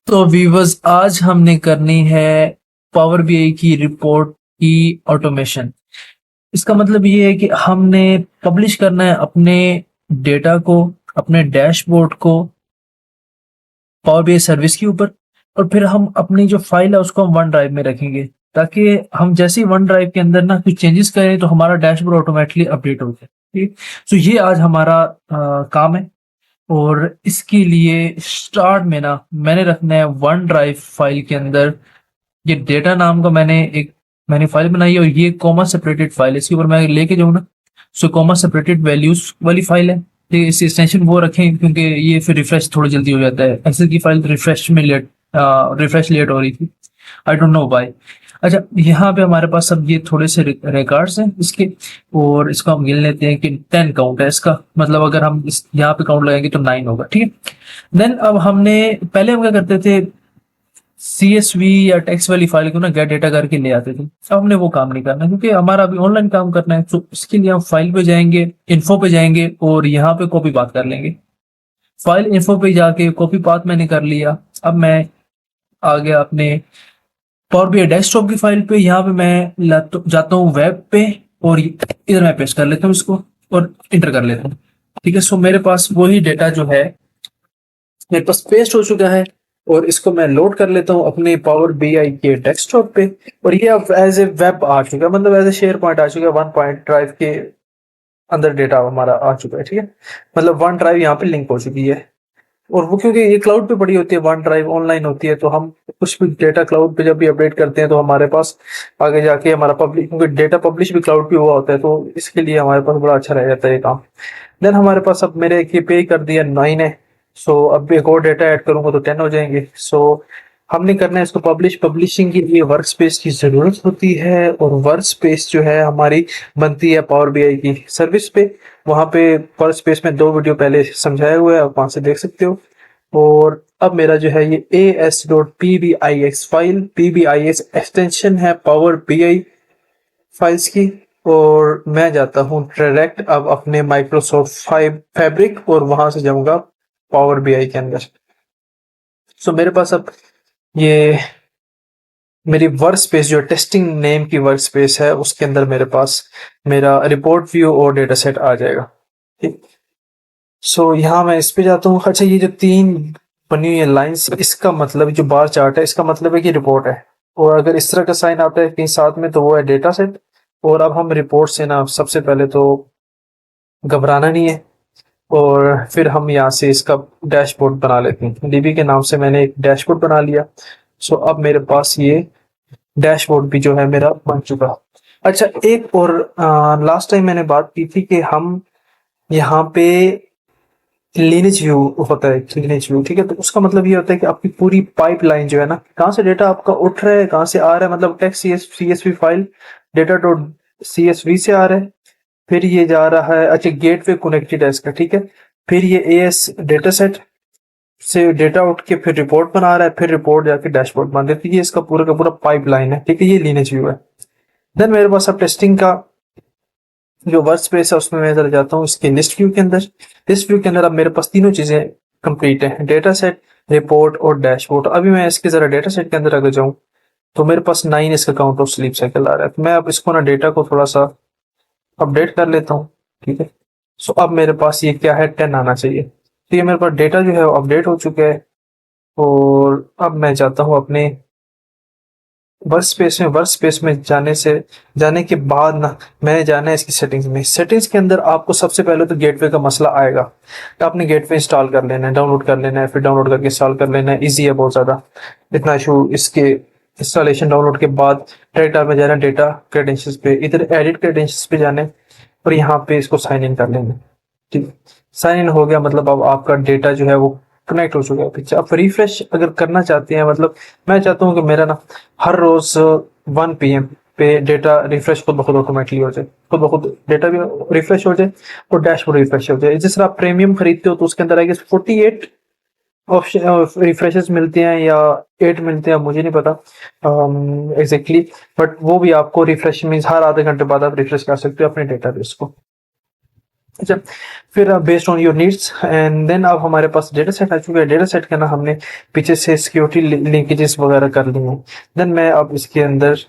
तो वीवर्स आज हमने करनी है पावर बीआई की रिपोर्ट की ऑटोमेशन। इसका मतलब ये है कि हमने पब्लिश करना है अपने डेटा को, अपने डैशबोर्ड को पावर बीआई सर्विस के ऊपर। और फिर हम अपनी जो फाइल है उसको हम वन ड्राइव में रखेंगे, ताकि हम जैसे ही वन ड्राइव के अंदर ना कुछ चेंजेस करें तो हमारा डैशबोर्ड ऑटोमेटिकली अपडेट हो जाए। ठीक, तो ये आज हमारा काम है। और इसके लिए स्टार्ट में ना मैंने रखना है वन ड्राइव फाइल के अंदर ये डेटा नाम का मैंने फाइल बनाई है, और ये कॉमा सेपरेटेड फाइल है। इसके ऊपर मैं लेके जाऊँ ना, सो कॉमा सेपरेटेड वैल्यूज वाली फाइल है। ठीक है, इस एक्सटेंशन वो रखें क्योंकि ये फिर रिफ्रेश थोड़ा जल्दी हो जाता है। एक्सेल की फाइल रिफ्रेश लेट हो रही थी, आई डोंट नो व्हाई। अच्छा, यहाँ पे हमारे पास अब ये थोड़े से रिकॉर्ड्स हैं इसके, और इसको हम गिन लेते हैं कि 10 काउंट है इसका। मतलब अगर हम इस यहाँ पे काउंट लगाएंगे तो 9 होगा। ठीक है, देन अब हमने पहले हम क्या करते थे, सीएसवी या टेक्स्ट वाली फाइल को ना गेट डेटा करके ले आते थे। अब हमने वो काम नहीं करना क्योंकि हमारा अभी ऑनलाइन काम करना है। तो इसके लिए हम फाइल पे जाएंगे, इन्फो पे जाएंगे और यहाँ पे कॉपी पाथ कर लेंगे। फाइल इन्फो पे जाके कॉपी पाथ मैंने कर लिया। अब मैं आ गया अपने पावर बीआई डेस्कटॉप की फाइल पे। यहाँ पे मैं जाता हूँ वेब पे, और इधर मैं पेस्ट कर लेता हूँ इसको और इंटर कर लेता हूँ। ठीक है, सो मेरे पास वही डेटा जो है मेरे पास पेस्ट हो चुका है, और इसको मैं लोड कर लेता हूँ अपने पावर बीआई के डेस्कटॉप पे। और ये अब एज ए वेब आ चुका है, मतलब एज ए शेयर पॉइंट आ चुका है। वन पॉइंट ड्राइव के अंदर डेटा हमारा आ चुका है। ठीक है, मतलब वन ड्राइव यहाँ पे लिंक हो चुकी है। और वो क्योंकि ये क्लाउड पे पड़ी होती है, वन ड्राइव ऑनलाइन होती है, तो हम कुछ भी डेटा क्लाउड पे जब भी अपडेट करते हैं तो हमारे पास आगे जाके हमारा पब्लिक, क्योंकि डेटा पब्लिश भी क्लाउड पे हुआ होता है, तो इसके लिए हमारे पास बड़ा अच्छा रह जाता है ये काम। देन हमारे पास अब मेरे ये पे कर दिया 9 है। सो अब एक और डेटा ऐड करूंगा तो 10 हो जाएंगे। सो हमने करना है इसको पब्लिश। पब्लिशिंग के लिए वर्क स्पेस की जरूरत होती है, और वर्क स्पेस जो है हमारी बनती है पावर बीआई की सर्विस पे। वहां पे वर्क स्पेस में 2 वीडियो पहले समझाया हुआ है, आप वहां से देख सकते हो। और अब मेरा जो है ये as.pbix फाइल, pbix एक्सटेंशन है पावर बीआई फाइल्स की। और मैं जाता हूँ डायरेक्ट अब अपने माइक्रोसॉफ्ट फैब्रिक, और वहां से जाऊंगा पावर बीआई के अंदर। सो मेरे पास अब ये मेरी वर्क स्पेस जो टेस्टिंग नेम की वर्क स्पेस है, उसके अंदर मेरे पास मेरा रिपोर्ट व्यू और डेटा सेट आ जाएगा। ठीक, सो यहाँ मैं इस पे जाता हूँ। अच्छा, ये जो 3 बनी हुई है लाइंस, इसका मतलब जो बार चार्ट है, इसका मतलब है कि रिपोर्ट है। और अगर इस तरह का साइन आता है कहीं साथ में तो वो है डेटा सेट। और अब हम रिपोर्ट से ना सबसे पहले तो घबराना नहीं है, और फिर हम यहाँ से इसका डैशबोर्ड बना लेते हैं। डीबी के नाम से मैंने एक डैशबोर्ड बना लिया। सो अब मेरे पास ये डैशबोर्ड भी जो है मेरा बन चुका। अच्छा, एक और लास्ट टाइम मैंने बात की थी कि हम यहाँ पे लीनेज व्यू होता है, लीनेज व्यू। ठीक है, तो उसका मतलब ये होता है कि आपकी पूरी पाइपलाइन जो है ना, कहाँ से डेटा आपका उठ रहा है, कहाँ से आ रहा है। मतलब text CSV file data dot CSV से आ रहा है, फिर ये जा रहा है। अच्छा, गेटवे कनेक्टेड है इसका। ठीक है, फिर ये एएस डेटा सेट से डेटा उठ के फिर रिपोर्ट बना रहा है, फिर रिपोर्ट जाके डैशबोर्ड बन देती है। ये इसका पूरा का पूरा पाइपलाइन है। ठीक है, ये लीनेज व्यू है। देन मेरे पास अब टेस्टिंग का जो वर्क स्पेस है उसमें मैं जरा जाता हूँ इसके लिस्ट व्यू के अंदर। लिस्ट व्यू के अंदर अब मेरे पास तीनों चीजें कंप्लीट है, डेटा सेट, रिपोर्ट और डैशबोर्ड। अभी मैं इसके जरा डेटा सेट के अंदर अगर जाऊँ तो मेरे पास 9 इसका काउंट ऑफ स्लीप साइकिल आ रहा है। तो मैं अब इसको ना डेटा को थोड़ा सा अपडेट कर लेता हूँ। ठीक है, सो अब मेरे पास ये क्या है, 10 आना चाहिए। तो ये मेरे पास डेटा जो है वो अपडेट हो चुका है। और अब मैं जाता हूँ अपने वर्क स्पेस में जाने के बाद ना मैंने जाना है इसकी सेटिंग्स में। सेटिंग्स के अंदर आपको सबसे पहले तो गेटवे का मसला आएगा, तो आपने गेटवे इंस्टॉल कर लेना है, डाउनलोड कर लेना है, फिर डाउनलोड करके इंस्टॉल कर लेना है। इजी है बहुत ज़्यादा, इतना इशू इसके इंस्टॉलेशन डाउनलोड के बाद डायरेक्ट में जाना है डेटा क्रेडेंशियल्स पे, इधर एडिट क्रेडेंशियल्स पे जाना है, और यहाँ पे इसको साइन इन कर लेना है। ठीक, साइन इन हो गया, मतलब अब आपका डेटा जो है वो कनेक्ट हो चुका है पीछे। अब रिफ्रेश अगर करना चाहते हैं, मतलब मैं चाहता हूँ कि मेरा ना हर रोज 1 PM पे डेटा रिफ्रेश खुद ब खुद ऑटोमेटिकली हो जाए, खुद ब खुद डेटा भी रिफ्रेश हो जाए और डैशबोर्ड रिफ्रेश हो जाए। जिस तरह आप प्रीमियम खरीदते हो तो उसके अंदर आएगा 48 ऑप्शन रिफ्रेशेस मिलते हैं, या 8 मिलते हैं, मुझे नहीं पता एग्जैक्टली। बट वो भी आपको रिफ्रेश मीन्स हर आधे घंटे बाद आप रिफ्रेश कर सकते हो अपने डेटाबेस को। अच्छा, फिर based on your needs and then अब हमारे पास डेटा सेट आ चुका है। डेटा सेट का ना हमने पीछे से सिक्योरिटी लिंकेजेस वगैरह कर ली हैं। देन मैं अब इसके अंदर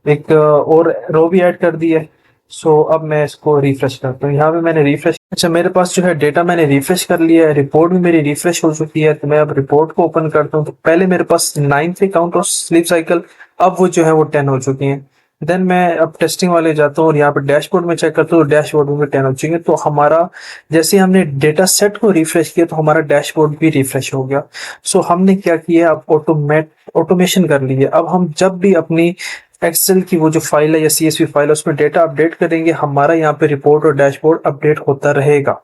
एक और रो भी ऐड कर दी है। सो अब मैं इसको रिफ्रेश करता हूँ। यहाँ पे मैंने रिफ्रेश, अच्छा मेरे पास जो है डेटा मैंने रिफ्रेश कर लिया है, रिपोर्ट भी मेरी रिफ्रेश हो चुकी है। तो मैं अब रिपोर्ट को ओपन करता हूँ। तो पहले मेरे पास 9 थे काउंट ऑफ स्लीप साइकिल, अब वो जो है वो 10 हो चुकी हैं। देन मैं अब टेस्टिंग वाले जाता हूँ और यहाँ पे डैशबोर्ड में चेक करता हूँ, डैशबोर्ड में 10 हो चुकी है। तो हमारा जैसे हमने डेटा सेट को रिफ्रेश किया तो हमारा डैशबोर्ड भी रिफ्रेश हो गया। सो हमने क्या किया, अब ऑटोमेशन कर ली है। अब हम जब भी अपनी एक्सेल की वो जो फाइल है या सीएसवी फाइल है उसमें डेटा अपडेट करेंगे, हमारा यहाँ पे रिपोर्ट और डैशबोर्ड अपडेट होता रहेगा।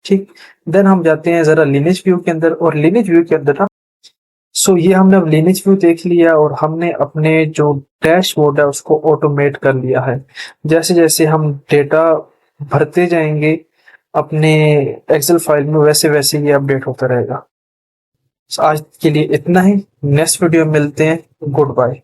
ठीक, देन हम जाते हैं जरा लिनिज व्यू के अंदर, और लिनिज व्यू के अंदर ना, सो ये हमने अब लिनिज व्यू देख लिया और हमने अपने जो डैशबोर्ड है उसको ऑटोमेट कर लिया है। जैसे जैसे हम डेटा भरते जाएंगे अपने एक्सेल फाइल में, वैसे वैसे ये अपडेट होता रहेगा। आज के लिए इतना ही, नेक्स्ट वीडियो में मिलते हैं। Good bye.